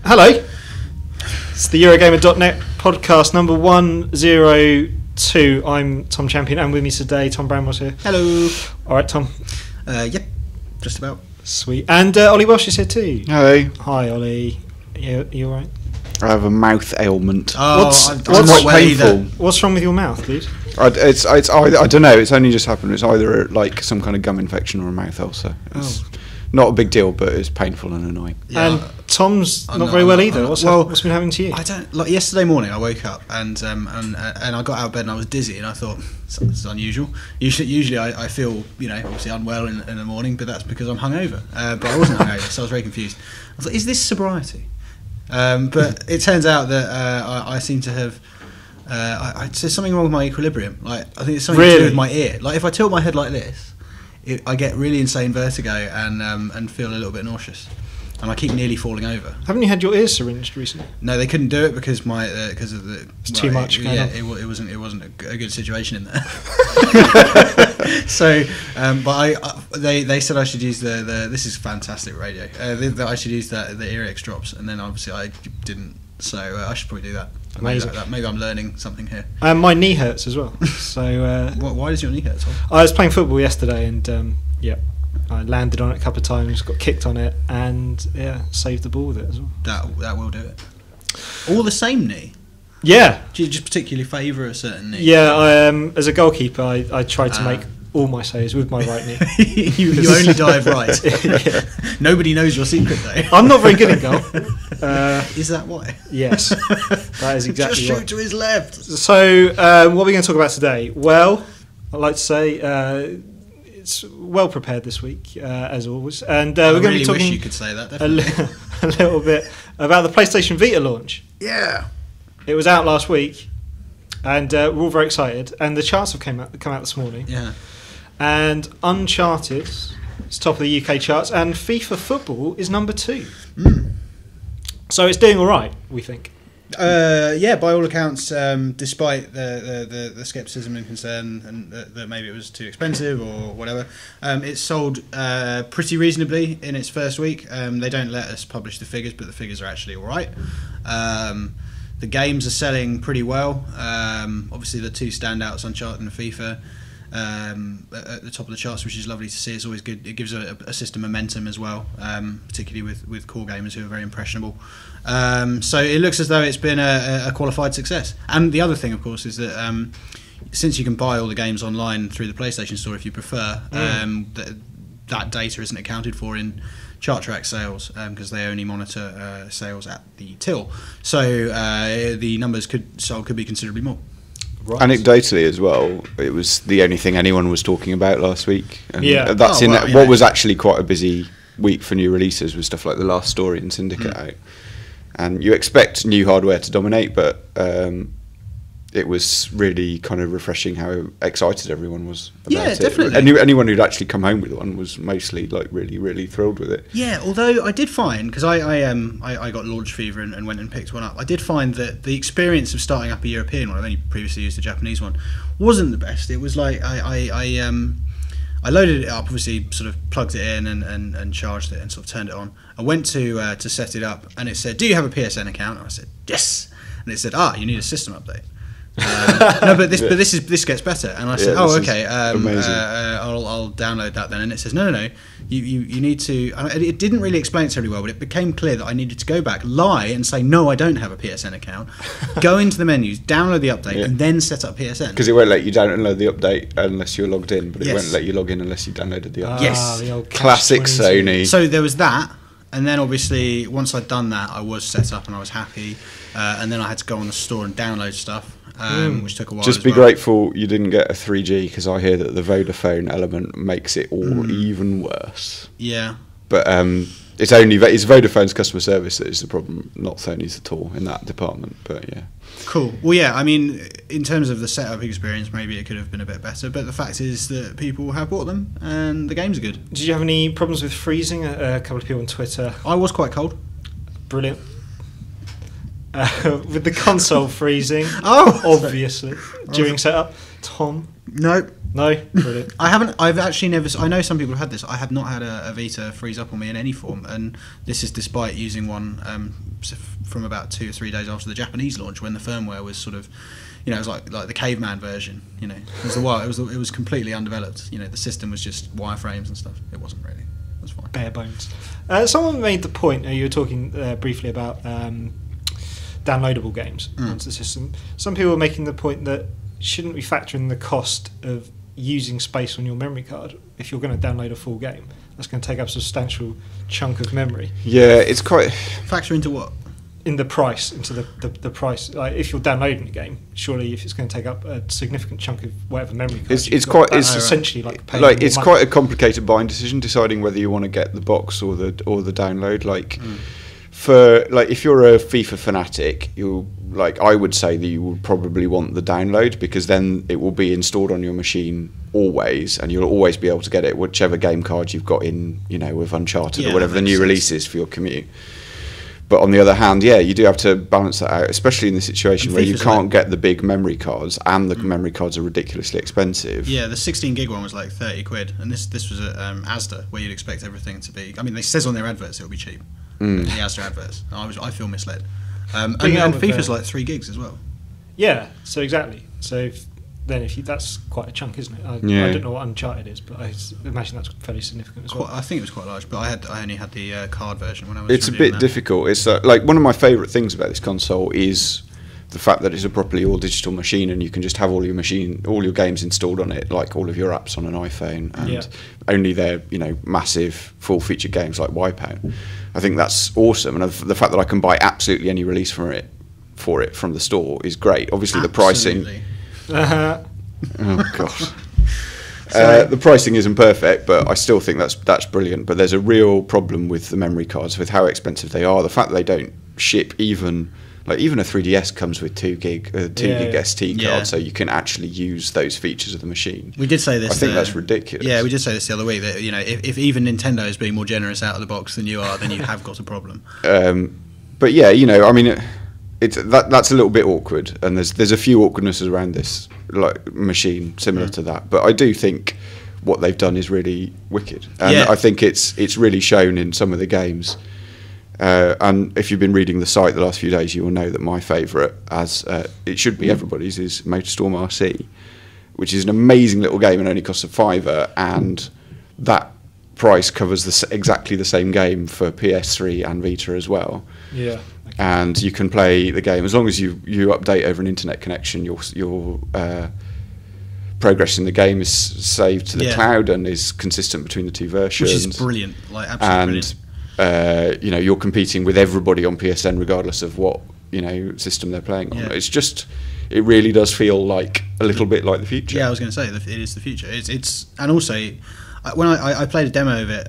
Hello. It's the Eurogamer.net podcast number 102. I'm Tom Champion, and with me today, Tom Bramwell's here. Hello. All right, Tom. Yep, just about. Sweet. And Ollie Welsh is here too. Hello. Hi, Ollie. You all right? I have a mouth ailment. Oh, What's quite painful. What's wrong with your mouth, dude? It's either, I don't know. It's only just happened. It's either like some kind of gum infection or a mouth ulcer. It's not a big deal, but it's painful and annoying. Yeah. And Tom's not very well either. What's been happening to you? I don't. Like yesterday morning, I woke up and I got out of bed and I was dizzy, and I thought this is unusual. Usually I feel obviously unwell in the morning, but that's because I'm hungover. But I wasn't hungover, so I was very confused. I thought, is this sobriety? But it turns out that I seem to have. There's something wrong with my equilibrium. Like I think it's something to do with my ear. Like if I tilt my head like this, I get really insane vertigo and feel a little bit nauseous, and I keep nearly falling over. Haven't you had your ears syringed recently? No, they couldn't do it because of the. It's too much. It wasn't a good situation in there. So, but they said I should use the this is fantastic radio. That I should use the Earix drops, and then obviously I didn't. So I should probably do that. Amazing. Maybe I'm learning something here. My knee hurts as well. So why does your knee hurt, Tom? I was playing football yesterday, and I landed on it a couple of times, got kicked on it, and saved the ball with it as well. That will do it. All the same knee. Yeah. Do you just particularly favour a certain knee? Yeah. As a goalkeeper, I tried to make all my saves with my right knee. you only dive right. Yeah. Nobody knows your secret though. I'm not very good in goal. Is that why? Yes, that is exactly just shoot to his left. So, what are we going to talk about today? Well, I'd like to say it's well prepared this week, as always, and we're going to be talking. Wish you could say that. A little bit about the PlayStation Vita launch. Yeah, it was out last week, and we're all very excited. And the charts have come out this morning. Yeah, and Uncharted is top of the UK charts, and FIFA Football is number 2. So it's doing all right, we think. Yeah, by all accounts, despite the scepticism and concern and that maybe it was too expensive or whatever, it's sold pretty reasonably in its first week. They don't let us publish the figures, but the figures are actually all right. The games are selling pretty well. Obviously, the two standouts, Uncharted and FIFA, at the top of the charts, which is lovely to see. It's always good. It gives a system momentum as well, particularly with core gamers who are very impressionable. So it looks as though it's been a qualified success. And the other thing, of course, is that since you can buy all the games online through the PlayStation Store if you prefer, that data isn't accounted for in chart-track sales because they only monitor sales at the till. So the numbers could be considerably more. Right. Anecdotally as well, it was the only thing anyone was talking about last week. And that's what was actually quite a busy week for new releases with stuff like The Last Story and Syndicate out. And you expect new hardware to dominate, but it was really kind of refreshing how excited everyone was about it. Definitely. Anyone who'd actually come home with one was mostly like really, really thrilled with it. Yeah, although I did find, because I got launch fever and went and picked one up, I did find that the experience of starting up a European one, I've only previously used a Japanese one, wasn't the best. It was like I loaded it up, obviously sort of plugged it in and charged it and sort of turned it on. I went to set it up and it said, "Do you have a PSN account?" And I said, "Yes." And it said, "You need a system update." No, but this gets better. And I said, okay. I'll download that then. And it says, no. You need to. And it didn't really explain it terribly well, but it became clear that I needed to go back, lie, and say, no, I don't have a PSN account. Go into the menus, download the update, and then set up PSN. Because it won't let you download the update unless you're logged in, but it won't let you log in unless you downloaded the update. Yes, the old classic Sony. So there was that. And then obviously once I'd done that, I was set up and I was happy. And then I had to go on the store and download stuff. Which took a while. Just be grateful you didn't get a 3G, because I hear that the Vodafone element makes it all even worse. Yeah, but it's Vodafone's customer service that is the problem, not Sony's at all in that department. But yeah, cool. Well, yeah, I mean, in terms of the setup experience, maybe it could have been a bit better. But the fact is that people have bought them, and the games are good. Did you have any problems with freezing? A couple of people on Twitter. I was quite cold. Brilliant. With the console freezing, obviously, during setup. Tom, No. No, brilliant. I haven't. I've actually never. I know some people have had this. I have not had a Vita freeze up on me in any form, and this is despite using one from about 2 or 3 days after the Japanese launch, when the firmware was sort of, it was like the caveman version. It was it was completely undeveloped. The system was just wireframes and stuff. It wasn't really. It was fine. Bare bones. Someone made the point. You were talking briefly about downloadable games onto the system. Some people are making the point that shouldn't we factor in the cost of using space on your memory card if you're going to download a full game? That's going to take up a substantial chunk of memory. Yeah, it's quite... Factor into what? In the price, into the price. Like, if you're downloading a game, surely if it's going to take up a significant chunk of whatever memory card it's essentially like paying like it's more quite money. a complicated buying decision, deciding whether you want to get the box or the download. For if you're a FIFA fanatic, I would say that you would probably want the download, because then it will be installed on your machine always, and you'll always be able to get it whichever game card you've got in, with Uncharted or whatever the new release is for your commute. But on the other hand, you do have to balance that out, especially in the situation where you can't get the big memory cards, and the memory cards are ridiculously expensive. Yeah, the 16 gig one was like 30 quid, and this was at Asda, where you'd expect everything to be. I mean, it says on their adverts it'll be cheap. The Asda adverts. I feel misled. And FIFA's like 3 gigs as well. Yeah, so exactly. So that's quite a chunk, isn't it? I don't know what Uncharted is, but I imagine that's fairly significant as well. I think it was quite large, but I only had the card version when I was. It's a bit difficult. It's one of my favourite things about this console is the fact that it's a properly all digital machine, and you can just have all your games installed on it, like all of your apps on an iPhone, and only their massive full featured games like Wipeout. I think that's awesome, and the fact that I can buy absolutely any release for it from the store is great. Obviously, the pricing. Oh god. The pricing isn't perfect, but I still think that's brilliant. But there's a real problem with the memory cards, with how expensive they are. The fact that they don't ship even a 3DS comes with 2 gig ST card, so you can actually use those features of the machine. We did say this. I think that's ridiculous. Yeah, we did say this the other week, that if even Nintendo is being more generous out of the box than you are, then you have got a problem. But yeah, I mean, that's a little bit awkward, and there's a few awkwardnesses around this machine similar to that. But I do think what they've done is really wicked, and I think it's really shown in some of the games. And if you've been reading the site the last few days, you will know that my favourite, as it should be everybody's, is MotorStorm RC, which is an amazing little game and only costs £5, and that price covers exactly the same game for PS3 and Vita as well. Yeah. Okay. And you can play the game as long as you update over an internet connection. Your progress in the game is saved to the cloud and is consistent between the two versions, which is brilliant, absolutely brilliant. You're competing with everybody on PSN regardless of what system they're playing on. It really does feel like a little bit like the future. Yeah, I was going to say it is the future. It's and also when I played a demo of it,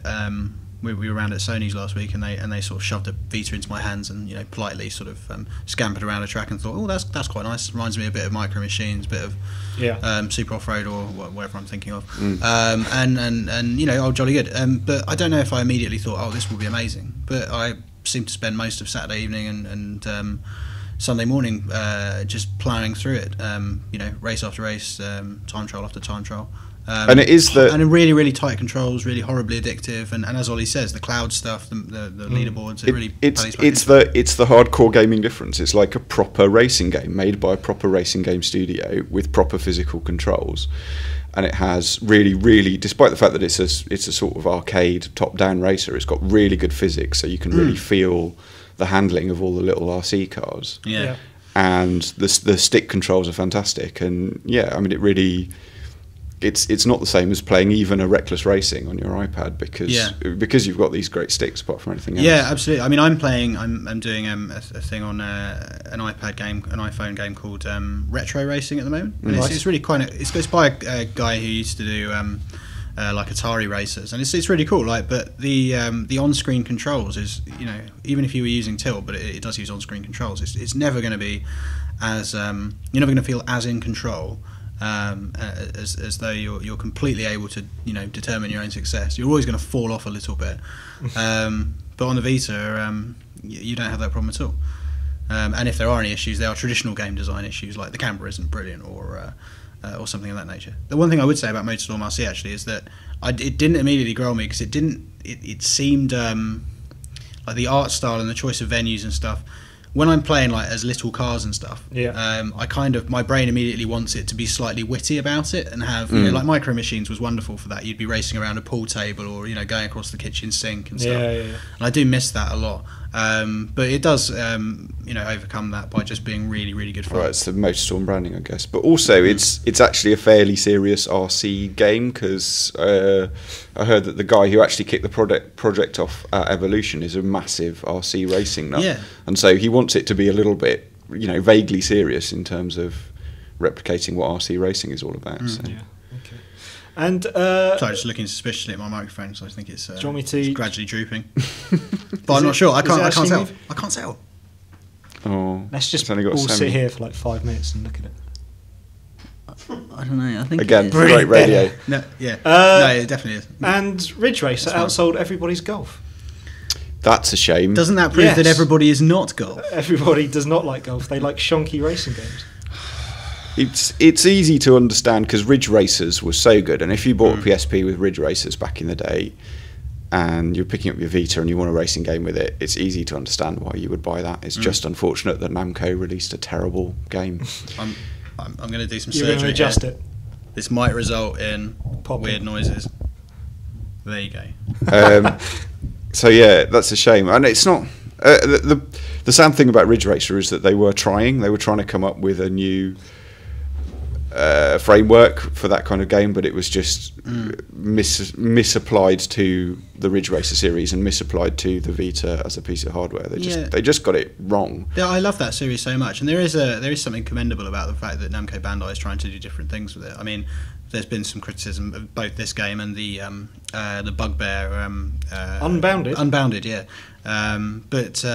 we were around at Sony's last week, and they sort of shoved a Vita into my hands and politely sort of scampered around a track and thought, oh, that's quite nice. Reminds me a bit of Micro Machines, a bit of Super Off-Road or whatever I'm thinking of. And jolly good. But I don't know if I immediately thought, oh, this will be amazing. But I seemed to spend most of Saturday evening and Sunday morning just ploughing through it. Race after race, time trial after time trial. And it is and really, really tight controls, really horribly addictive, and as Ollie says, the cloud stuff, the leaderboards, it's the hardcore gaming difference. It's like a proper racing game made by a proper racing game studio with proper physical controls, and it has really, really, despite the fact that it's a sort of arcade top-down racer, it's got really good physics, so you can really feel the handling of all the little RC cars. Yeah. And the stick controls are fantastic, and I mean, it really. It's not the same as playing even a Reckless Racing on your iPad because you've got these great sticks apart from anything else. Yeah, absolutely. I mean, I'm doing a thing on an iPhone game called Retro Racing at the moment. And it's really it's by a guy who used to do like Atari racers, and it's really cool. But the on-screen controls is even if you were using tilt, but it does use on-screen controls. It's never going to be as you're never going to feel as in control. As though you're completely able to determine your own success. You're always going to fall off a little bit, but on the Vita you don't have that problem at all. And if there are any issues, they are traditional game design issues, like the camera isn't brilliant, or or something of that nature. The one thing I would say about Motorstorm RC actually is that it didn't immediately grow on me because it seemed like the art style and the choice of venues and stuff. When I'm playing like as little cars and stuff, I kind of, my brain immediately wants it to be slightly witty about it and have, you know, like Micro Machines was wonderful for that. You'd be racing around a pool table or, you know, going across the kitchen sink and stuff. And I do miss that a lot. But it does, you know, overcome that by just being really, really good fun. Right, it's the Motorstorm branding, I guess. But also, it's actually a fairly serious RC game because I heard that the guy who actually kicked the project off at Evolution is a massive RC racing nut. Yeah. And so he wants it to be a little bit, you know, vaguely serious in terms of replicating what RC racing is all about. So. Yeah. Okay. And sorry, just looking suspiciously at my microphone, so I think it's, do you want me to it's gradually drooping. But I'm not sure. I can't tell. I can't tell. Oh, let's just all sit here for like 5 minutes and look at it. I don't know. I think again, great radio. No, yeah, no, it definitely is. And Ridge Racer outsold everybody's golf. That's a shame. Doesn't that prove that everybody is not golf? Everybody does not like golf. They like shonky racing games. It's easy to understand because Ridge Racers was so good, and if you bought a PSP with Ridge Racers back in the day, and you're picking up your Vita and you want a racing game with it, it's easy to understand why you would buy that. It's just unfortunate that Namco released a terrible game. I'm going to do some You're surgery. Going to adjust it. This might result in weird noises. There you go. So yeah, that's a shame, and it's not. The sad thing about Ridge Racer is that they were trying to come up with a new framework for that kind of game, but it was just misapplied to the Ridge Racer series and misapplied to the Vita as a piece of hardware. They just got it wrong. Yeah, I love that series so much, and there is something commendable about the fact that Namco Bandai is trying to do different things with it. I mean, there's been some criticism of both this game and the Bugbear Unbounded, yeah. But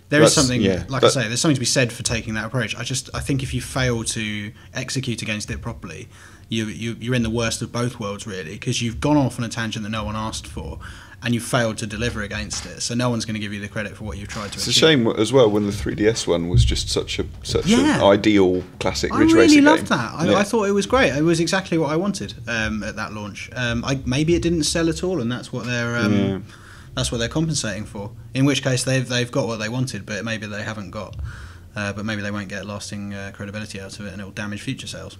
there is something, I say, there's something to be said for taking that approach. I think if you fail to execute against it properly, you're in the worst of both worlds, really, because you've gone off on a tangent that no one asked for, and you've failed to deliver against it. So no one's going to give you the credit for what you've tried to achieve. It's a shame as well when the 3DS one was just such an ideal classic Ridge Racer game. I really loved that. I thought it was great. It was exactly what I wanted at that launch. Maybe it didn't sell at all, and that's what they're. That's what they're compensating for. In which case, they've got what they wanted, but maybe they haven't got. But maybe they won't get lasting credibility out of it, and it will damage future sales.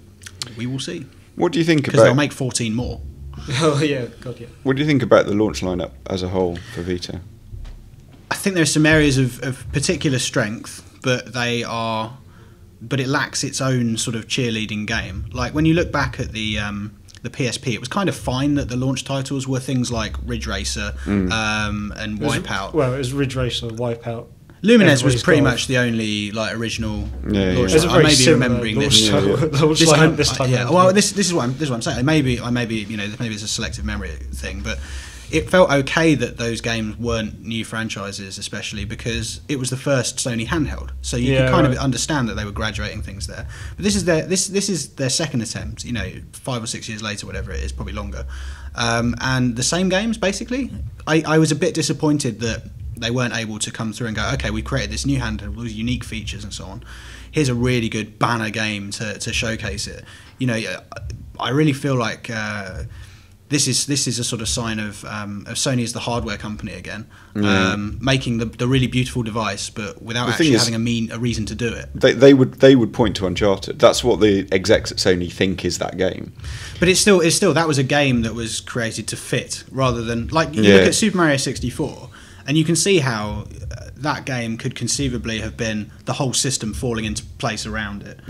We will see. What do you think about? Because they'll make 14 more. Oh yeah, God yeah. What do you think about the launch lineup as a whole for Vita? I think there's some areas of particular strength, but it lacks its own sort of cheerleading game. Like when you look back at the PSP, it was kind of fine that the launch titles were things like Ridge Racer and Wipeout. It was Ridge Racer, Wipeout. Lumines was pretty much the only original launch. I may be remembering this. This time. Well, this is what I'm saying. Maybe maybe it's a selective memory thing, but it felt okay that those games weren't new franchises, especially because it was the first Sony handheld. So you can kind of understand that they were graduating things there. But this is their second attempt. 5 or 6 years later, whatever it is, probably longer. And the same games basically. I was a bit disappointed that they weren't able to come through and go, okay, we created this new handheld with unique features and so on. Here's a really good banner game to showcase it. I really feel like this is a sort of sign of Sony as the hardware company again, making the really beautiful device, but without actually having a reason to do it. They would point to Uncharted. That's what the execs at Sony think is that game. But it's still that was a game that was created to fit rather than you look at Super Mario 64. And you can see how that game could conceivably have been the whole system falling into place around it.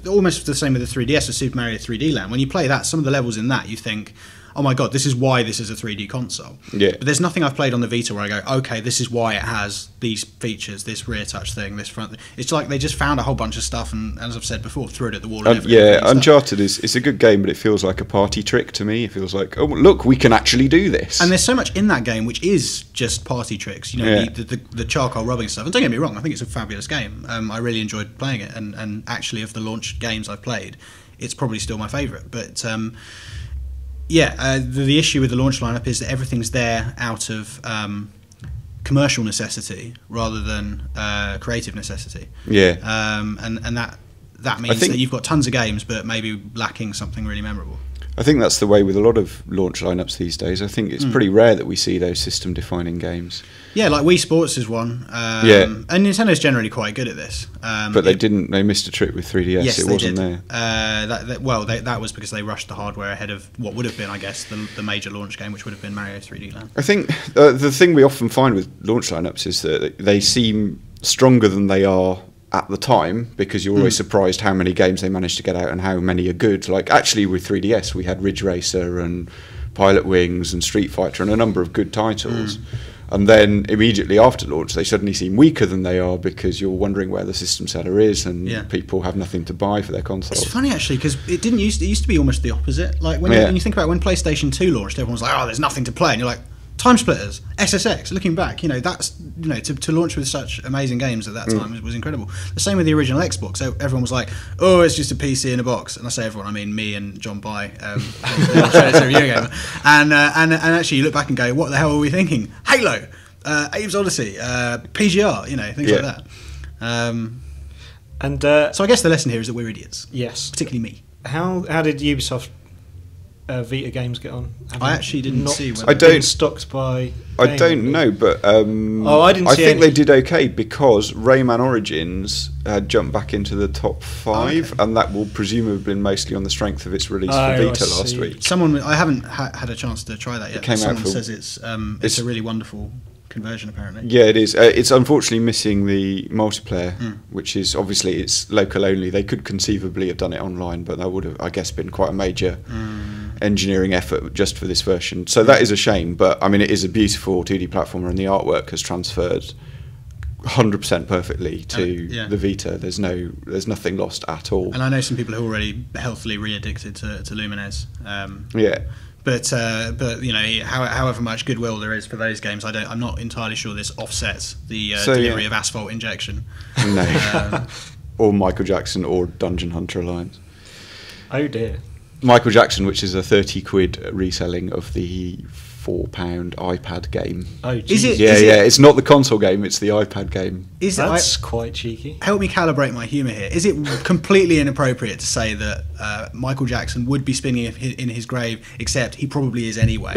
Almost the same with the 3DS with Super Mario 3D Land. When you play that, some of the levels in that, you think, oh my god, this is why this is a 3D console. Yeah. But there's nothing I've played on the Vita where I go, okay, this is why it has these features, this rear touch thing, this front thing. It's like they just found a whole bunch of stuff and, as I've said before, threw it at the wall. Uncharted is a good game, but it feels like a party trick to me. It feels like, oh, look, we can actually do this. And there's so much in that game which is just party tricks. The charcoal rubbing stuff. And don't get me wrong, I think it's a fabulous game. I really enjoyed playing it. And actually, of the launch games I've played, it's probably still my favourite. But the issue with the launch lineup is that everything's there out of commercial necessity rather than creative necessity. Yeah. And that means that you've got tons of games, but maybe lacking something really memorable. I think that's the way with a lot of launch lineups these days. I think it's pretty rare that we see those system-defining games. Yeah, like Wii Sports is one. And Nintendo's generally quite good at this. But they missed a trick with 3DS. Yes, it wasn't there. That was because they rushed the hardware ahead of what would have been, I guess, the major launch game, which would have been Mario 3D Land. I think the thing we often find with launch lineups is that they seem stronger than they are at the time, because you're always surprised how many games they managed to get out and how many are good. Like, actually with 3DS we had Ridge Racer and Pilot Wings and Street Fighter and a number of good titles, and then immediately after launch they suddenly seem weaker than they are, because you're wondering where the system seller is and people have nothing to buy for their console. It's funny actually, because it used to be almost the opposite. Like when you think about when PlayStation 2 launched, everyone was like, oh, there's nothing to play, and you're like, Time Splitters, SSX. Looking back, that's to launch with such amazing games at that time was incredible. The same with the original Xbox. So everyone was like, "Oh, it's just a PC in a box." And I say everyone, I mean me and John By, Eurogamer. And actually, you look back and go, "What the hell were we thinking?" Halo, Abe's Odyssey, PGR, things like that. So I guess the lesson here is that we're idiots. Yes, particularly me. How did Ubisoft Vita games get on? I actually didn't see. I don't stocked by. I don't know, but I didn't. I think they did okay, because Rayman Origins jumped back into the top 5, and that will presumably have been mostly on the strength of its release for Vita last week. I haven't had a chance to try that yet. Someone says it's a really wonderful conversion, apparently. Yeah, it is. It's unfortunately missing the multiplayer, which is obviously it's local only. They could conceivably have done it online, but that would have, I guess, been quite a major engineering effort just for this version. So that is a shame, but I mean, it is a beautiful 2D platformer, and the artwork has transferred 100% perfectly to the Vita. There's nothing lost at all. And I know some people who are already healthily re-addicted to Lumines. But however much goodwill there is for those games, I'm not entirely sure this offsets the delivery of Asphalt Injection. No, or Michael Jackson or Dungeon Hunter Alliance. Oh dear. Michael Jackson, which is a 30 quid reselling of the £4 iPad game. Oh, is it? It's not the console game; it's the iPad game. That's quite cheeky. Help me calibrate my humour here. Is it completely inappropriate to say that Michael Jackson would be spinning in his grave, except he probably is anyway,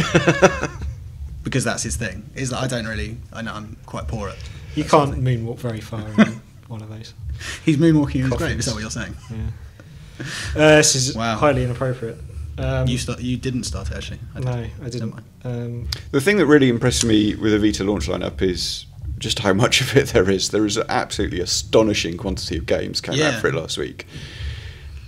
because that's his thing? I know I'm quite poor at. You can't moonwalk very far in one of those. He's moonwalking in his grave. Is that what you're saying? Yeah. This is highly inappropriate. You didn't start it, actually. I didn't. The thing that really impressed me with the Vita launch lineup is just how much of it there is. There is an absolutely astonishing quantity of games came out for it last week,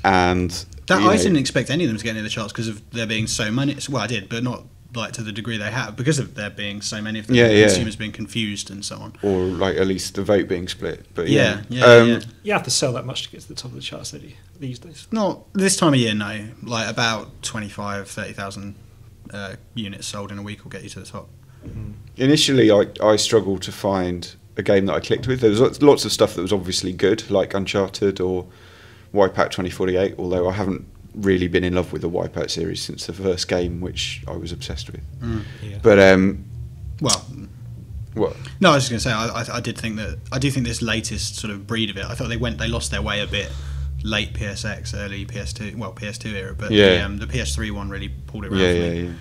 and I didn't expect any of them to get into the charts because of there being so many. Well, I did, but not like to the degree they have, because of there being so many of them, consumers being confused and so on, or like at least the vote being split. But you have to sell that much to get to the top of the charts these days. Not this time of year, no. Like about 30,000 units sold in a week will get you to the top. Initially, I struggled to find a game that I clicked with. There was lots of stuff that was obviously good, like Uncharted or Wipeout 2048, although I haven't really been in love with the Wipeout series since the first game, which I was obsessed with. But what? No, I was just going to say I do think this latest sort of breed of it, I thought they lost their way a bit late PSX, early PS2 era, but the PS3 one really pulled it around for me.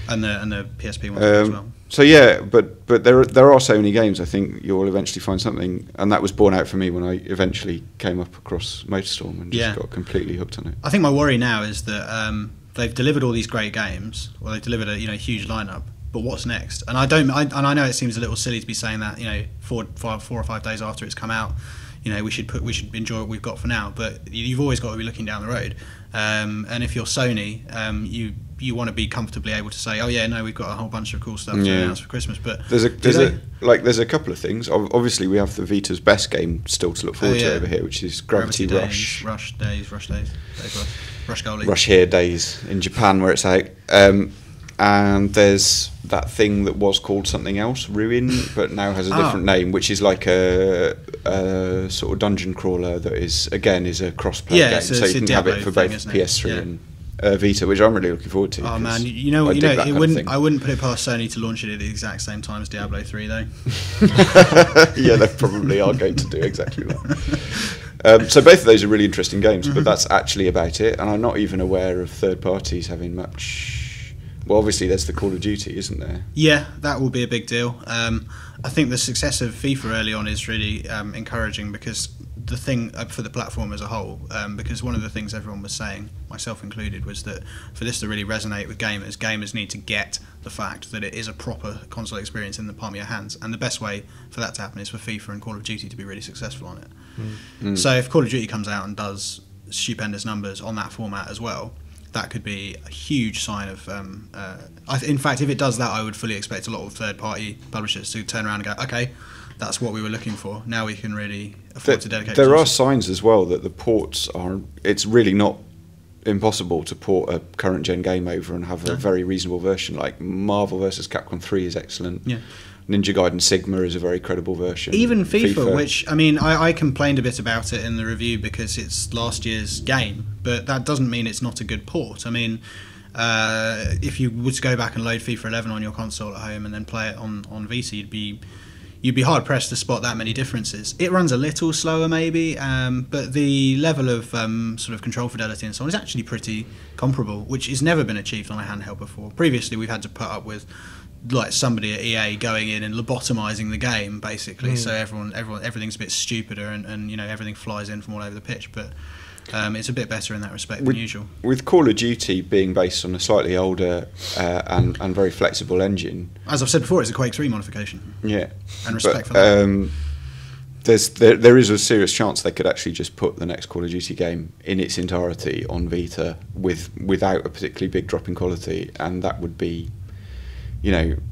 And the PSP one as well. So but there are so many games. I think you'll eventually find something, and that was borne out for me when I eventually came up across MotorStorm and just got completely hooked on it. I think my worry now is that they've delivered all these great games. Well, they've delivered a huge lineup, but what's next? And I know it seems a little silly to be saying that 4 or 5 days after it's come out. We should enjoy what we've got for now, but you've always got to be looking down the road. And if you're Sony, you want to be comfortably able to say, oh yeah, no, we've got a whole bunch of cool stuff to announce for Christmas. But there's a couple of things. Obviously, we have the Vita's best game still to look forward to over here, which is Gravity Rush. Rush Goalie. Rush Here Days in Japan, where it's out. And there's that thing that was called something else, Ruin, but now has a different name, which is like a sort of dungeon crawler that is a cross-play game, so you can have it for both PS3 Vita, which I'm really looking forward to. Oh man, I wouldn't put it past Sony to launch it at the exact same time as Diablo 3 though. Yeah, they probably are going to do exactly that. So both of those are really interesting games, but that's actually about it. And I'm not even aware of third parties having much. Well, obviously there's the Call of Duty, isn't there? Yeah, that will be a big deal. I think the success of FIFA early on is really encouraging, because the thing for the platform as a whole, because one of the things everyone was saying, myself included, was that for this to really resonate with gamers need to get the fact that it is a proper console experience in the palm of your hands, and the best way for that to happen is for FIFA and Call of Duty to be really successful on it. So if Call of Duty comes out and does stupendous numbers on that format as well, that could be a huge sign of. In fact, if it does that, I would fully expect a lot of third-party publishers to turn around and go, "Okay, that's what we were looking for. Now we can really afford to dedicate." There are signs as well that the ports are. It's really not impossible to port a current gen game over and have a very reasonable version. Like Marvel vs. Capcom 3 is excellent. Yeah. Ninja Gaiden Sigma is a very credible version. Even FIFA, which, I mean, I complained a bit about it in the review because it's last year's game, but that doesn't mean it's not a good port. I mean, if you were to go back and load FIFA 11 on your console at home and then play it on Vita, you'd be hard pressed to spot that many differences. It runs a little slower maybe, but the level of sort of control fidelity and so on is actually pretty comparable, which has never been achieved on a handheld before. Previously we've had to put up with like somebody at EA going in and lobotomizing the game basically, so everything's a bit stupider and everything flies in from all over the pitch, but it's a bit better in that respect than usual. With Call of Duty being based on a slightly older and very flexible engine, as I've said before, it's a Quake 3 modification. Yeah, and respect for that. There is a serious chance they could actually just put the next Call of Duty game in its entirety on Vita without a particularly big drop in quality, and that would be,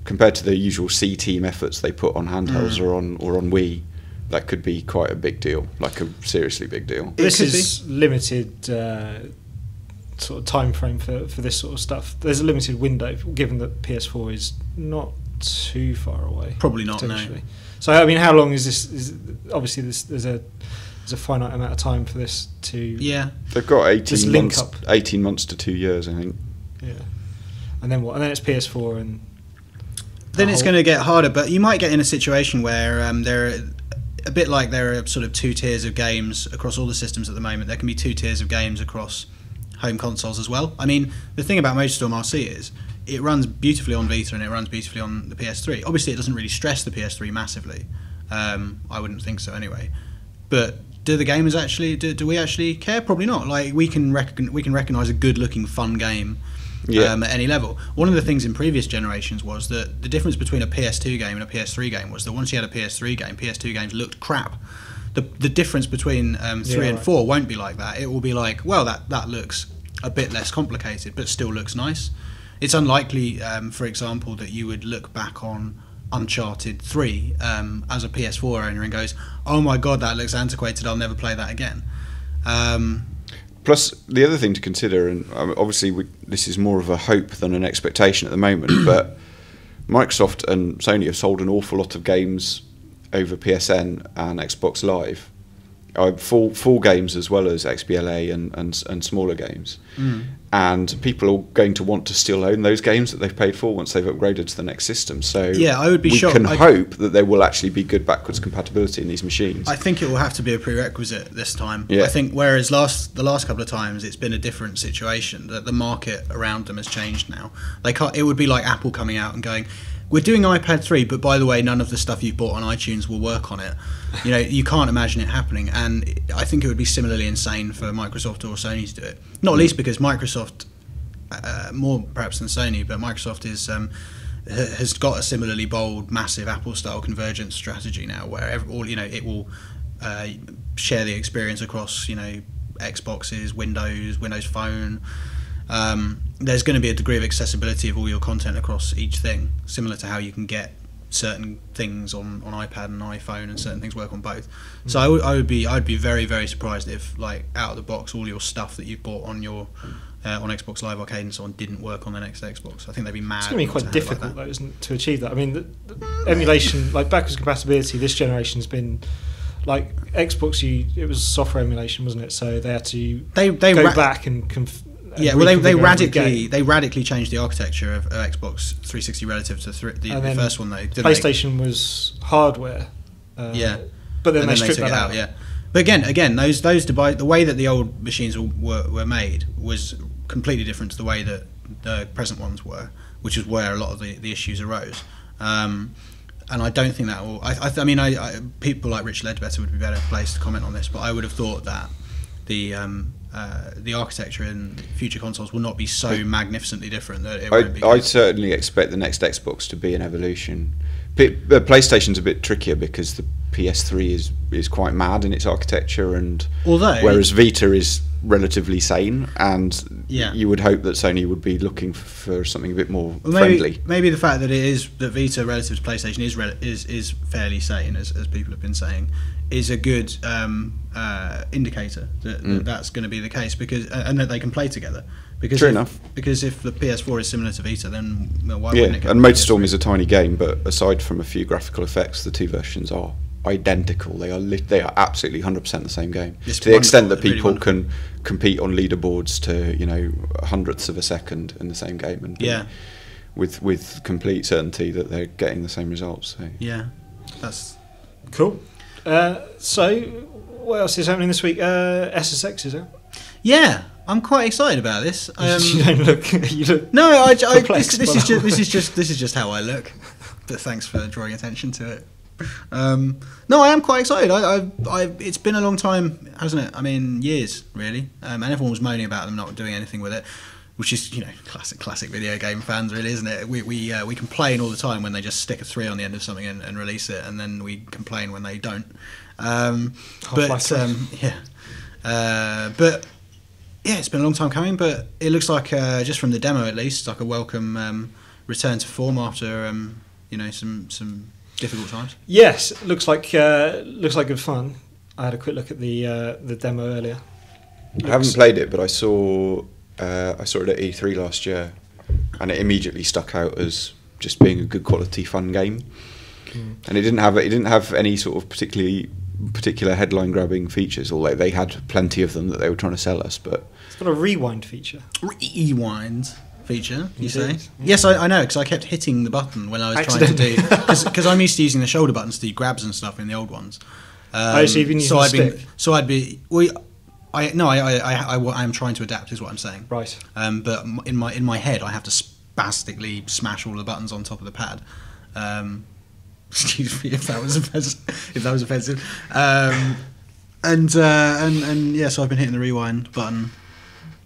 compared to the usual C team efforts they put on handhelds or on Wii, that could be quite a big deal, like a seriously big deal. This is limited sort of time frame for this sort of stuff. There's a limited window, given that PS4 is not too far away. Probably not, no. So I mean, how long is this? Obviously, there's a finite amount of time for this to. Yeah, they've got 18 months to 2 years, I think. Yeah, and then what? And then it's PS4, and then it's going to get harder. But you might get in a situation where there are sort of two tiers of games across all the systems at the moment. There can be two tiers of games across home consoles as well. I mean, the thing about MotorStorm RC is it runs beautifully on Vita and it runs beautifully on the PS3. Obviously, it doesn't really stress the PS3 massively. I wouldn't think so anyway. But do the gamers actually? Do we actually care? Probably not. Like we can recognise a good-looking, fun game. Yeah. At any level. One of the things in previous generations was that the difference between a PS2 game and a PS3 game was that once you had a PS3 game, PS2 games looked crap. The difference between 3 and 4 won't be like that. It will be like, well, that looks a bit less complicated, but still looks nice. It's unlikely, for example, that you would look back on Uncharted 3 as a PS4 owner and goes, oh my god, that looks antiquated, I'll never play that again. Plus, the other thing to consider, and obviously this is more of a hope than an expectation at the moment, but Microsoft and Sony have sold an awful lot of games over PSN and Xbox Live, full games as well as XBLA and smaller games. And people are going to want to still own those games that they've paid for once they've upgraded to the next system. So yeah, I would be shocked. We can hope that there will actually be good backwards compatibility in these machines. I think it will have to be a prerequisite this time. Yeah. I think whereas the last couple of times it's been a different situation, that the market around them has changed now. It would be like Apple coming out and going, we're doing iPad 3, but by the way, none of the stuff you've bought on iTunes will work on it. You can't imagine it happening, and I think it would be similarly insane for Microsoft or Sony to do it. Not least because Microsoft, more perhaps than Sony, but Microsoft has got a similarly bold, massive Apple-style convergence strategy now, where it will share the experience across Xboxes, Windows Phone. There's going to be a degree of accessibility of all your content across each thing, similar to how you can get certain things on iPad and iPhone, and certain things work on both. So I'd be very, very surprised if, like, out of the box, all your stuff that you've bought on your on Xbox Live Arcade and so on didn't work on the next Xbox. I think they'd be mad. It's going to be quite difficult, though, isn't it, to achieve that? I mean, the emulation, like backwards compatibility, this generation's been. Like Xbox, it was software emulation, wasn't it? So they had to go back and Yeah, well, they radically changed the architecture of Xbox 360 relative to the first one. PlayStation was hardware. But then they stripped that out. Yeah, but again, those devices, the way that the old machines were made was completely different to the way that the present ones were, which is where a lot of the issues arose. And I don't think that will. I mean, people like Rich Ledbetter would be better placed to comment on this, but I would have thought that the architecture in future consoles will not be so magnificently different that it won't be. I certainly expect the next Xbox to be an evolution. PlayStation's a bit trickier because the PS3 is quite mad in its architecture, and whereas Vita is relatively sane, and you would hope that Sony would be looking for something a bit more friendly. Maybe the fact that Vita relative to PlayStation is fairly sane, as people have been saying, is a good indicator that that's going to be the case, and that they can play together. True enough. Because if the PS4 is similar to Vita, then why wouldn't it? And Motorstorm is a tiny game, but aside from a few graphical effects, the two versions are identical. They are absolutely 100% the same game. To the extent that people can compete on leaderboards to hundredths of a second in the same game, and with complete certainty that they're getting the same results. So. Yeah, that's cool. So, what else is happening this week? SSX is out. Yeah, I'm quite excited about this. You don't look. You look. No, this is just how I look. But thanks for drawing attention to it. No, I am quite excited. It's been a long time, hasn't it? I mean, years really. And everyone was moaning about them not doing anything with it, which is classic video game fans, really, isn't it? We complain all the time when they just stick a 3 on the end of something and release it, and then we complain when they don't. Yeah, it's been a long time coming, but it looks like, just from the demo at least, like a welcome return to form after some difficult times. Yes, looks like good fun. I had a quick look at the demo earlier. I haven't played it, but I saw it at E3 last year, and it immediately stuck out as just being a good quality fun game. And it didn't have any sort of particular headline grabbing features, although they had plenty of them that they were trying to sell us. But it's got a rewind feature. Rewind feature, you say? Yes, I know, because I kept hitting the button when I was trying to do, because I'm used to using the shoulder buttons to do grabs and stuff in the old ones. So you've been using I am trying to adapt, is what I'm saying. Right. But in my head, I have to spastically smash all the buttons on top of the pad. Excuse me if that was offensive. So I've been hitting the rewind button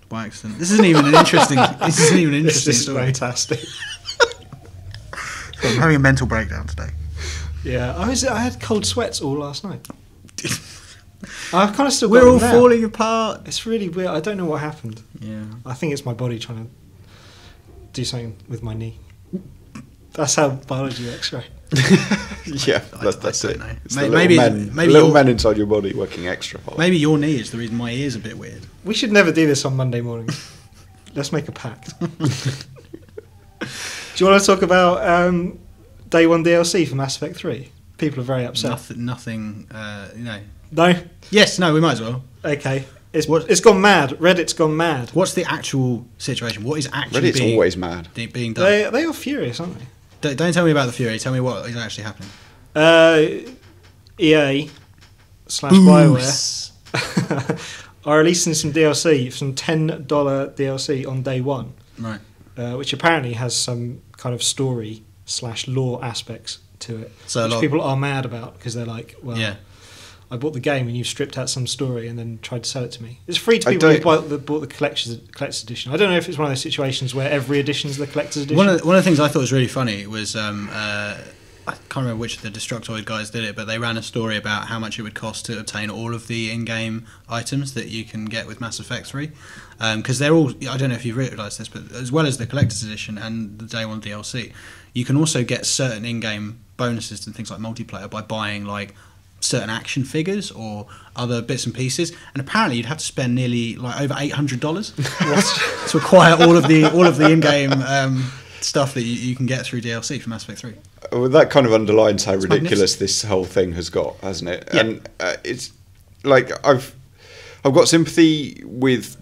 by accident. This isn't even an interesting. This is story. Fantastic. So I'm having a mental breakdown today. Yeah, I had cold sweats all last night. I've kind of still. We're all falling apart. It's really weird. I don't know what happened. Yeah. I think it's my body trying to do something with my knee. That's how biology works, right? Yeah, that's it. It's maybe little men inside your body working extra hard. Maybe your knee is the reason my ear's a bit weird. We should never do this on Monday mornings. Let's make a pact. Do you want to talk about Day 1 DLC for Mass Effect 3? People are very upset. Nothing. No? Yes, no, we might as well. Okay. It's gone mad. Reddit's gone mad. What's the actual situation? What is actually Reddit's always mad. Being done? They are furious, aren't they? Don't tell me about the fury. Tell me what is actually happening. EA / BioWare are releasing some DLC, some $10 DLC on day 1. Right. Which apparently has some kind of story / lore aspects to it. So which people are mad about because they're like, well, yeah. I bought the game and you've stripped out some story and then tried to sell it to me. It's free to people who bought the collector's edition. I don't know if it's one of those situations where every edition is the collector's edition. One of the things I thought was really funny was I can't remember which of the Destructoid guys did it, but they ran a story about how much it would cost to obtain all of the in-game items that you can get with Mass Effect 3. Because they're all, I don't know if you've realised this, but as well as the collector's edition and the Day 1 DLC, you can also get certain in-game bonuses and things like multiplayer by buying like certain action figures or other bits and pieces, and apparently you'd have to spend nearly like over $800 to acquire all of the in-game stuff that you can get through DLC for Mass Effect 3. Well, that kind of underlines how ridiculous this whole thing has got, hasn't it? Yeah. And it's like I've got sympathy with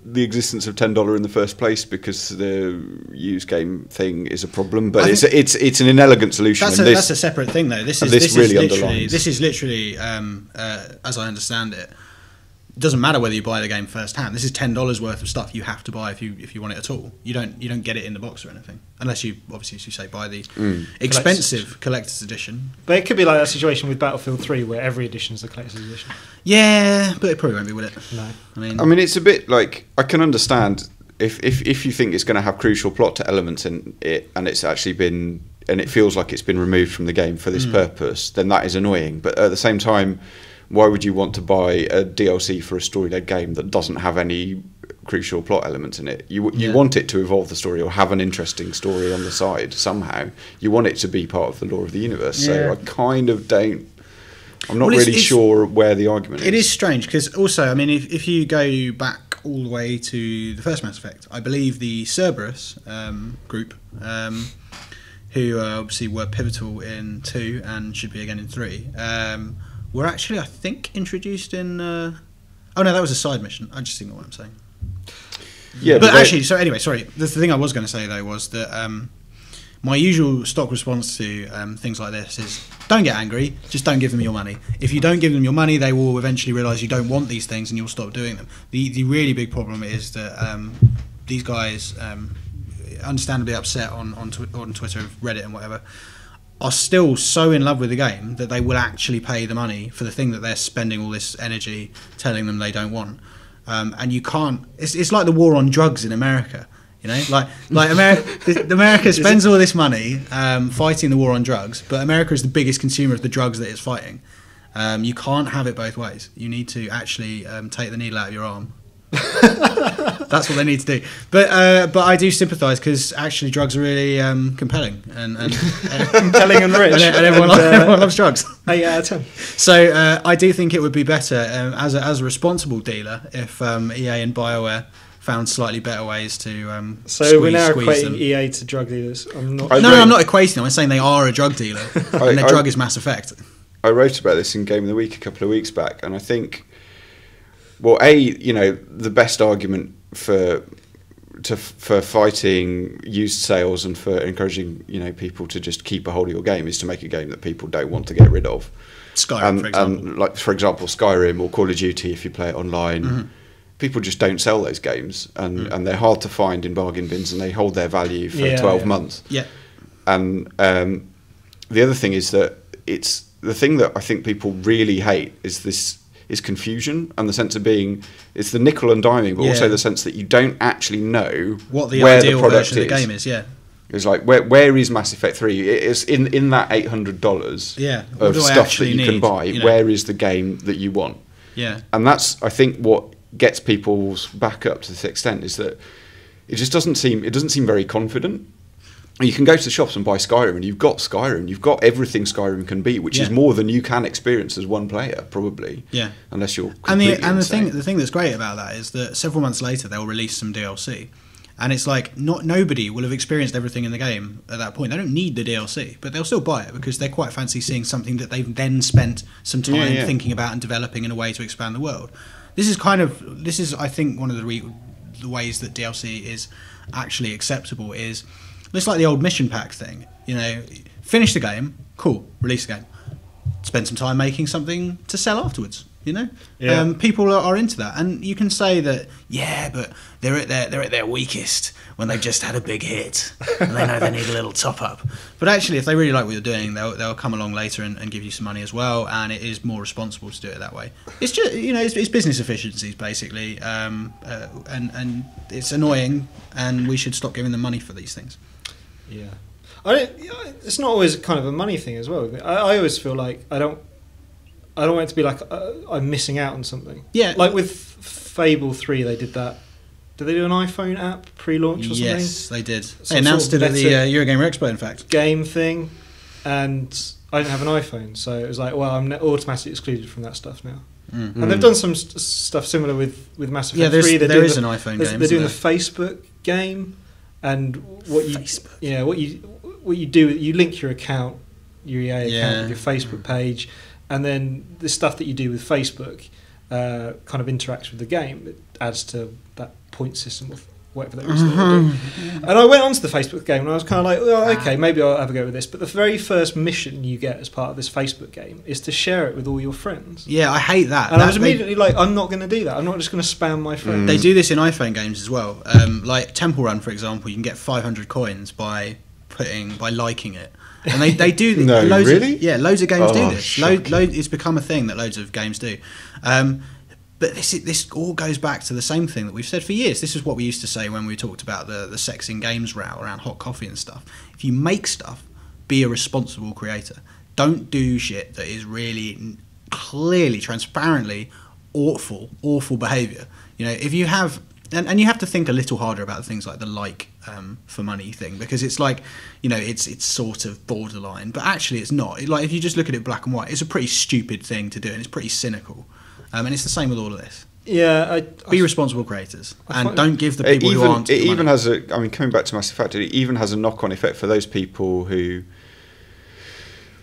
the existence of $10 in the first place because the used game thing is a problem, but it's an inelegant solution. That's a separate thing, though. This is literally, as I understand it, it doesn't matter whether you buy the game first hand. This is $10 worth of stuff you have to buy if you want it at all. You don't get it in the box or anything, unless you obviously, as you say, buy the expensive collector's edition. But it could be like that situation with Battlefield 3 where every edition is the collector's edition. Yeah, but it probably won't be, will it? No. I mean, it's a bit like, I can understand if you think it's going to have crucial plot elements in it, and it's actually been, and it feels like it's been removed from the game for this purpose, then that is annoying. But at the same time, why would you want to buy a DLC for a story-led game that doesn't have any crucial plot elements in it? You want it to evolve the story or have an interesting story on the side somehow. You want it to be part of the lore of the universe. So I kind of don't. I'm not really sure where the argument is. It is strange because also, I mean, if you go back all the way to the first Mass Effect, I believe the Cerberus group, who obviously were pivotal in 2 and should be again in 3. Were actually, I think, introduced in... oh, no, that was a side mission. I just ignore what I'm saying. Yeah, but actually, so anyway, sorry. The thing I was going to say, though, was that my usual stock response to things like this is, don't get angry, just don't give them your money. If you don't give them your money, they will eventually realise you don't want these things and you'll stop doing them. The really big problem is that these guys, understandably upset on Twitter, Reddit and whatever, are still so in love with the game that they will actually pay the money for the thing that they're spending all this energy telling them they don't want. And you can't... It's like the war on drugs in America. You know, like America spends all this money fighting the war on drugs, but America is the biggest consumer of the drugs that it's fighting. You can't have it both ways. You need to actually take the needle out of your arm. That's what they need to do. But I do sympathise because actually drugs are really compelling and compelling and rich, and everyone loves drugs. 8 out of 10. So I do think it would be better as a responsible dealer if EA and BioWare found slightly better ways to so we're now squeeze equating them. EA to drug dealers. I'm not equating them. I'm saying they are a drug dealer and their drug is Mass Effect. I wrote about this in Game of the Week a couple of weeks back, and I think, well, the best argument for fighting used sales and for encouraging people to just keep a hold of your game is to make a game that people don't want to get rid of. Skyrim, for example. Like for example, Skyrim or Call of Duty, if you play it online, people just don't sell those games, and they're hard to find in bargain bins, and they hold their value for 12 months. Yeah. And the other thing is that it's the thing that I think people really hate is confusion, and the sense of being, it's the nickel and diming, but also the sense that you don't actually know what the where ideal the product version of the game is. Yeah, it's like where is Mass Effect 3? It's in that $800 of stuff that you can buy. Where is the game that you want? Yeah, and that's, I think, what gets people's back up to this extent, is that it doesn't seem very confident. You can go to the shops and buy Skyrim, and you've got Skyrim. You've got everything Skyrim can be, which is more than you can experience as one player, probably. Yeah. Unless you're completely insane. the thing that's great about that is that several months later they'll release some DLC, and it's like nobody will have experienced everything in the game at that point. They don't need the DLC, but they'll still buy it because they're quite fancy seeing something that they've then spent some time thinking about and developing in a way to expand the world. This is I think one of the ways that DLC is actually acceptable is. It's like the old mission pack thing, finish the game, cool, release the game, spend some time making something to sell afterwards, people are into that, and you can say that, but they're at their weakest when they've just had a big hit and they know they need a little top up. But actually, if they really like what you're doing, they'll come along later and give you some money as well, and it is more responsible to do it that way. It's just it's business efficiencies basically, and it's annoying, and we should stop giving them money for these things. Yeah, it's not always kind of a money thing as well. I always feel like I don't want it to be like I'm missing out on something. Yeah, like with Fable 3, they did that. Did they do an iPhone app pre-launch or something? Yes, they did. They announced it at the Eurogamer Expo, in fact. Game thing, and I didn't have an iPhone, so it was like, well, I'm automatically excluded from that stuff now. Mm. And they've done some stuff similar with Mass Effect 3. Yeah, there is an iPhone game. They're doing the Facebook game. And what you do, you link your account, your EA account with your Facebook page, and then the stuff that you do with Facebook kind of interacts with the game. It adds to that point system of whatever they were doing. And I went onto the Facebook game and I was kind of like, well, okay, maybe I'll have a go with this. But the very first mission you get as part of this Facebook game is to share it with all your friends. Yeah, I hate that. And I was immediately like, I'm not going to do that. I'm not just going to spam my friends. They do this in iPhone games as well. Like Temple Run, for example, you can get 500 coins by liking it. And they do No, loads really? loads of games do this. Shocking. It's become a thing that loads of games do. But this all goes back to the same thing that we've said for years. This is what we used to say when we talked about the sex in games row around hot coffee and stuff. If you make stuff, be a responsible creator. Don't do shit that is really clearly, transparently awful behaviour. You know, if you have... And you have to think a little harder about things like the for money thing, because it's like, you know, it's sort of borderline, but actually it's not. Like, if you just look at it black and white, it's a pretty stupid thing to do, and it's pretty cynical. And it's the same with all of this. Yeah, be responsible creators, and don't give the people who aren't. It even has coming back to Mass Effect, it even has a knock-on effect for those people who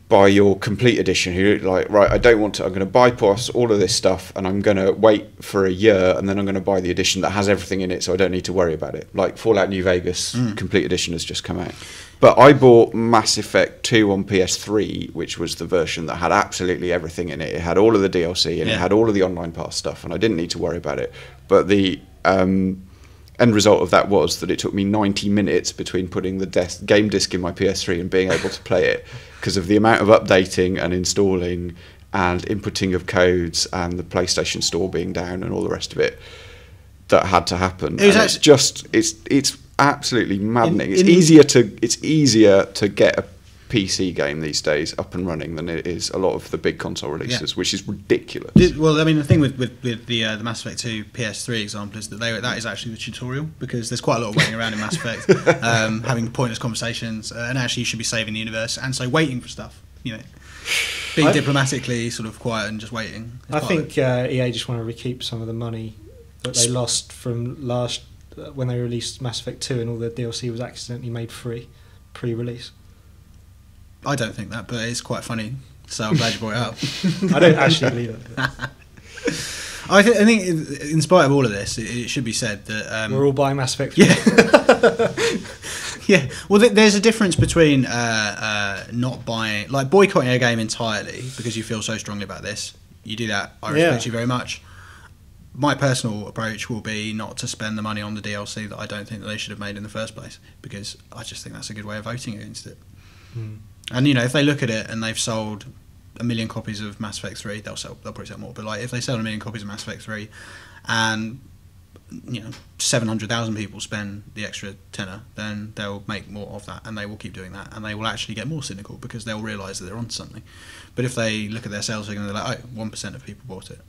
buy your complete edition, who like, right, I don't want to, I'm going to bypass all of this stuff and I'm going to wait for a year and then I'm going to buy the edition that has everything in it so I don't need to worry about it. Like Fallout New Vegas complete edition has just come out. But I bought Mass Effect 2 on PS3, which was the version that had absolutely everything in it. It had all of the DLC and it had all of the online pass stuff, and I didn't need to worry about it. But the end result of that was that it took me 90 minutes between putting the game disc in my PS3 and being able to play it, because of the amount of updating and installing and inputting of codes and the PlayStation Store being down and all the rest of it that had to happen. It's absolutely maddening. It's easier to get a PC game these days up and running than it is a lot of the big console releases, which is ridiculous. Well, I mean, the thing with the Mass Effect 2 PS3 example is that that is actually the tutorial, because there's quite a lot of waiting around in Mass Effect, having pointless conversations, and actually you should be saving the universe, and so waiting for stuff, you know, being diplomatically sort of quiet and just waiting. I think EA just want to recoup some of the money that they lost from when they released Mass Effect 2 and all the DLC was accidentally made free pre-release. I don't think that, but it's quite funny, so I'm glad you brought it up. I don't actually believe that. I think in spite of all of this, it should be said that... we're all buying Mass Effect 3. Yeah. Well, there's a difference between not buying... Like, boycotting a game entirely because you feel so strongly about this. You do that, I respect you very much. My personal approach will be not to spend the money on the DLC that I don't think that they should have made in the first place, because I just think that's a good way of voting against it. And, you know, if they look at it and they've sold 1 million copies of Mass Effect 3, they'll probably sell more. But like, if they sell 1 million copies of Mass Effect 3 and, you know, 700,000 people spend the extra tenner, then they'll make more of that, and they will keep doing that, and they will actually get more cynical because they'll realise that they're onto something. But if they look at their sales figure and they're like, oh, 1% of people bought it,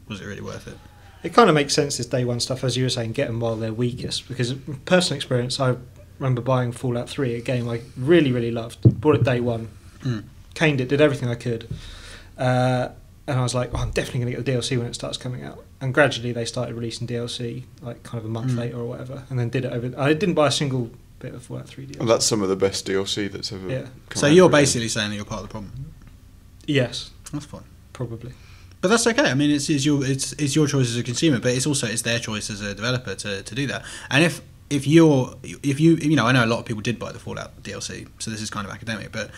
was it really worth it? It kind of makes sense, this day one stuff, as you were saying, get them while they're weakest, because personal experience, I remember buying Fallout 3, a game I really, really loved. Bought it day one, caned it, did everything I could, and I was like, I'm definitely going to get the DLC when it starts coming out. And gradually they started releasing DLC, like kind of a month later or whatever, and then did it over... I didn't buy a single bit of Fallout 3 DLC. Well, that's some of the best DLC that's ever come So out, you're really. basically saying that you're part of the problem? Yes. That's fine. Probably. But that's okay. I mean, it's your choice as a consumer, but it's their choice as a developer to do that. And if you know, I know a lot of people did buy the Fallout DLC, so this is kind of academic, but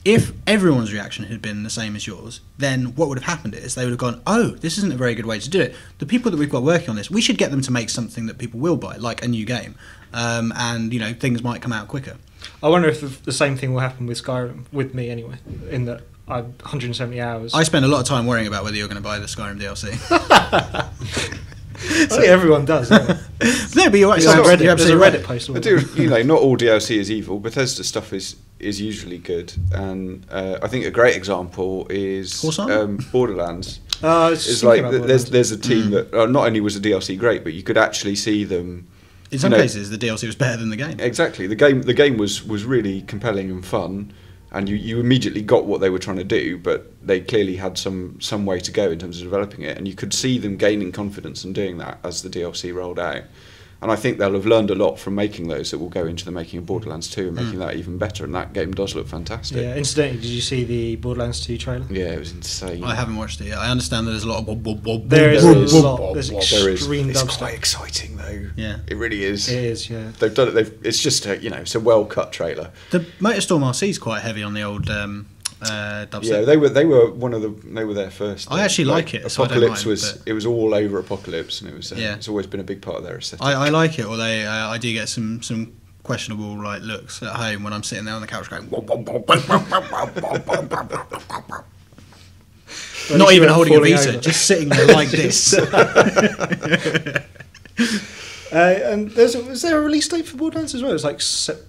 if everyone's reaction had been the same as yours, then what would have happened is they would have gone, oh, this isn't a very good way to do it. The people that we've got working on this, we should get them to make something that people will buy, like a new game, and you know, things might come out quicker. I wonder if the same thing will happen with Skyrim, with me anyway, in that I'm 170 hours. I spend a lot of time worrying about whether you're going to buy the Skyrim DLC. I think everyone does. No, but you're right. There's a Reddit post. I do, you know, not all DLC is evil. Bethesda stuff is usually good, and I think a great example is Borderlands. It's like there's a team that not only was the DLC great, but you could actually see them. In some cases, the DLC was better than the game. Exactly, the game was really compelling and fun. And you immediately got what they were trying to do, but they clearly had some way to go in terms of developing it, and you could see them gaining confidence and doing that as the DLC rolled out. And I think they'll have learned a lot from making those that will go into the making of Borderlands 2 and making that even better. And that game does look fantastic. Yeah, incidentally, did you see the Borderlands 2 trailer? Yeah, it was insane. I haven't watched it yet. I understand that there's a lot of There is a lot. There's extreme It's dubstep. quite exciting though. Yeah. It really is. It is, yeah. They've done it. It's just it's a well cut trailer. The Motorstorm RC is quite heavy on the old dubstep. Yeah, they were they were there first. I actually like it. So Apocalypse I don't mind, it was all over Apocalypse, and it was Yeah. it's always been a big part of their aesthetic. I like it, although I do get some questionable like looks at home when I'm sitting there on the couch going. Not even holding a Vita, over. just sitting there like this. And was there a release date for Borderlands as well? It was like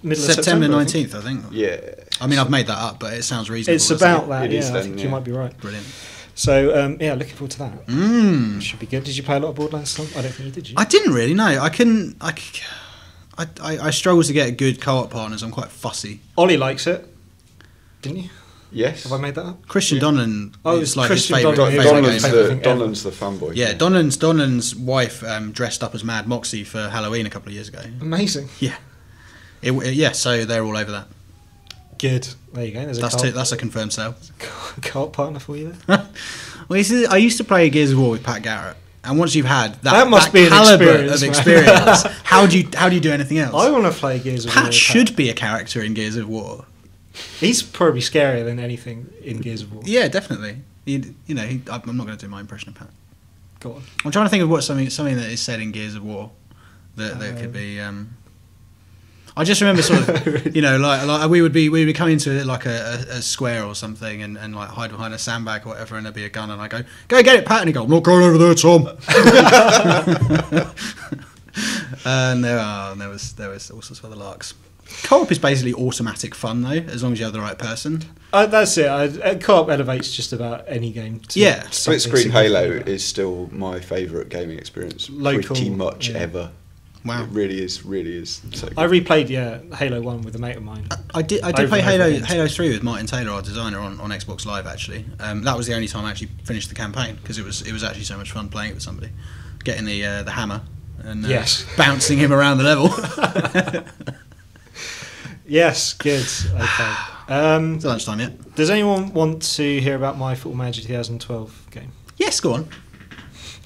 middle of September 19th, I think. Yeah. I mean, I've made that up, but it sounds reasonable. It's about that, It is I then, think yeah. you might be right. Brilliant. So, looking forward to that. Should be good. Did you play a lot of Borderlands? I don't think you did, did you? I didn't really, no. I struggle to get good co-op partners. I'm quite fussy. Ollie likes it, didn't you? Yes. Have I made that up? Christian Donlan is like Christian his favourite Donlan's game. Donlan's the fanboy. Yeah, Donlan's wife dressed up as Mad Moxie for Halloween a couple of years ago. Amazing. Yeah. Yeah, so they're all over that. Good. There you go. There's That's a confirmed sale. co-op partner for you there. Well, you see, I used to play Gears of War with Pat Garrett, and once you've had That must be an caliber experience, of man. experience, how do you do anything else? I want to play Gears of War. Pat should be a character in Gears of War. He's probably scarier than anything in Gears of War. Yeah, definitely. I'm not going to do my impression of Pat. Go on. I'm trying to think of what something that is said in Gears of War that could be. I just remember sort of, like we would be coming into like a square or something and like hide behind a sandbag or whatever, and there'd be a gun, and I go get it, Pat, and he go, I'm not going over there, Tom. And there was all sorts of other larks. Co-op is basically automatic fun though, as long as you have the right person. That's it. Co-op elevates just really any game. To Split screen Halo is still my favourite gaming experience. Pretty much ever. Wow, it really is so good. I replayed Halo 1 with a mate of mine. I did play Halo 3 with Martin Taylor, our designer, on Xbox Live actually. That was the only time I actually finished the campaign because it was actually so much fun playing it with somebody, getting the hammer and bouncing him around the level. Yes, good. Okay. It's lunchtime yet. Does anyone want to hear about my Football Manager 2012 game? Yes, go on.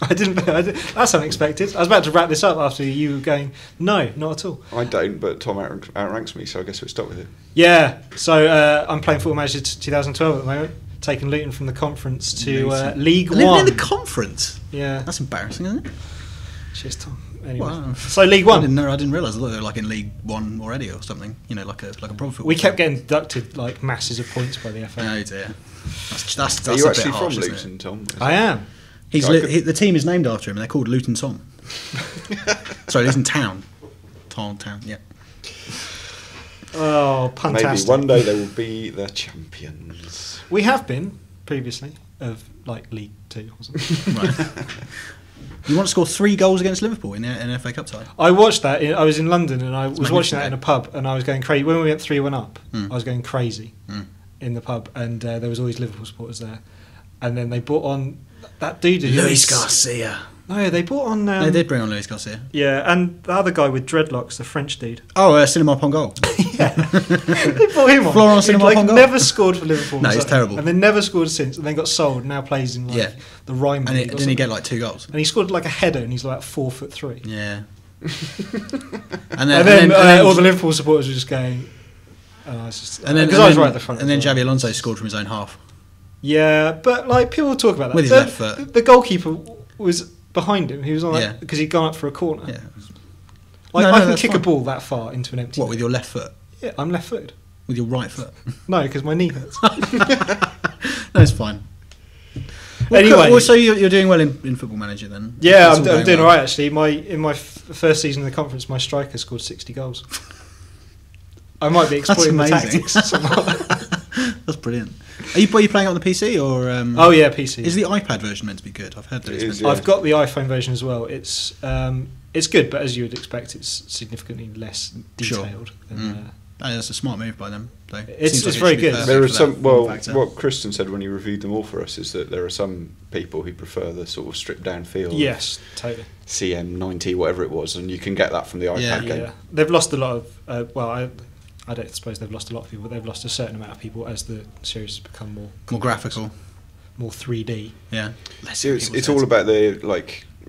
I didn't. That's unexpected. I was about to wrap this up after you were going, no, not at all. I don't, but Tom outranks me, so I guess we'll stop with it. Yeah, so I'm playing Football Manager 2012 at the moment, taking Luton from the conference to League One. Living in the conference? Yeah. That's embarrassing, isn't it? Cheers, Tom. Anyway. Wow. So League One. I didn't realise. I thought they were like in League One already or something. Like a proper football. We kept getting deducted like masses of points by the FA. Oh dear. That's Are you a actually bit harsh, from isn't Luton, it? Tom? I am. The team is named after him, and they're called Luton Tom. Sorry, Luton Town. Town, yeah. Oh, fantastic. Maybe one day they will be the champions. We have been previously of like League 2 or something. Right. You want to score 3 goals against Liverpool in an FA Cup tie? I watched that. I was in London and I was watching that in a pub, and I was going crazy. When we went 3-1 up, I was going crazy in the pub, and there was always Liverpool supporters there. And then they brought on that dude. Luis Garcia. No, they brought on. They did bring on Luis Garcia. Yeah, and the other guy with dreadlocks, the French dude. Oh, Cinema Pongolle. Yeah, they brought him on. Florent Cinema Pongolle. Never scored for Liverpool. No, he's terrible. And then never scored since, and then got sold. And now plays in the Rhine. And didn't he get like 2 goals? And he scored like a header, and he's like 4'3". Yeah. and then all the Liverpool supporters were just going. And I was just because I was right at the front. And then Xabi Alonso scored from his own half. Yeah, but like people talk about that. With his left foot. The goalkeeper was behind him. He was on that because he'd gone up for a corner. Yeah. Like I can kick a ball that far into an empty. What, with your left foot? Yeah, I'm left-footed. With your right foot? No, because my knee hurts. No, it's fine. Anyway, so you're doing well in Football Manager then? Yeah, I'm doing all right actually. In my first season of the conference, my striker scored 60 goals. I might be exploiting the tactics somehow. That's brilliant. Are you playing it on the PC or? Oh yeah, PC. Is the iPad version meant to be good? I've heard that it's meant to be. I've got the iPhone version as well. It's good, but as you would expect, it's significantly less detailed than That's a smart move by them. It's very good. There are some. Well, what Kristen said when he reviewed them all for us is that there are some people who prefer the sort of stripped down feel. Yes, totally. CM90, whatever it was, and you can get that from the iPad game. Yeah. They've lost a lot of. I don't suppose they've lost a lot of people, but they've lost a certain amount of people as the series has become more graphical, more 3D. Yeah, it's all about the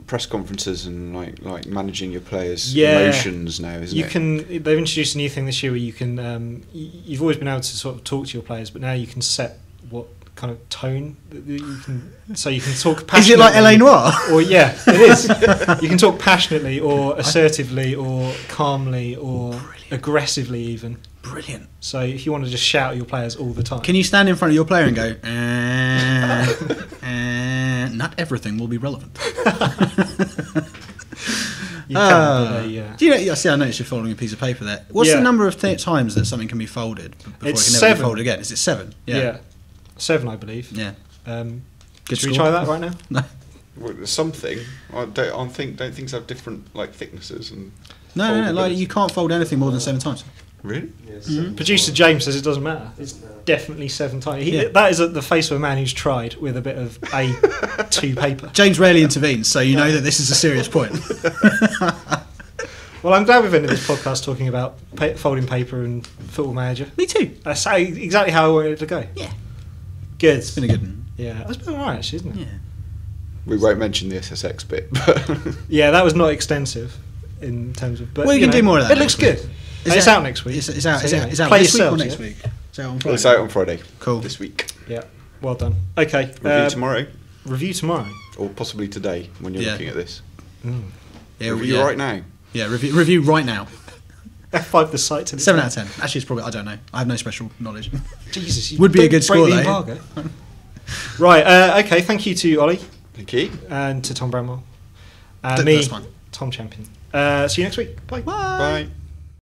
press conferences and like managing your players' emotions now, isn't it? They've introduced a new thing this year where you can. You've always been able to sort of talk to your players, but now you can set what kind of tone that you can. So you can talk passionately. Is it like LA Noire? Or it is. You can talk passionately, or assertively, or calmly, or aggressively, even. Brilliant. So if you want to just shout at your players all the time, can you stand in front of your player and go? Not everything will be relevant. You can, do you know? See, I noticed you're folding a piece of paper there. What's the number of times that something can be folded before it's it can never be folded again? Is it 7? Yeah. 7, I believe. Yeah. Should we try that right now? No. Well, something. Don't things have different thicknesses and? No. You can't fold anything more than 7 times. Really? Yes. Mm-hmm. Producer James says it doesn't matter. It's definitely 7 times. That is the face of a man who's tried with a bit of A2 paper. James rarely intervenes, so you know that this is a serious point. Well, I'm glad we've ended this podcast talking about folding paper and Football Manager. Me too. That's exactly how I wanted it to go. Yeah. Good. It's been a good one. Yeah, it's been alright, actually, isn't it? Yeah. We won't mention the SSX bit, but yeah, that was not extensive in terms of. But you can do more of that. It looks good. It's out next week. It's out. It's out Play this yourself, week or next week? It's out on Friday. It's out on Friday. Cool. This week. Yeah. Well done. Okay. Review tomorrow, or possibly today when you're looking at this. Yeah. Review right now. Yeah. Review right now. F5 the site. 7 out of 10. Actually, it's probably. I don't know. I have no special knowledge. Jesus. You would be a good score though. Right. Okay. Thank you to Ollie. Thank you. And to Tom Bramwell. That's fine. Tom Champion. See you next week. Bye. Bye.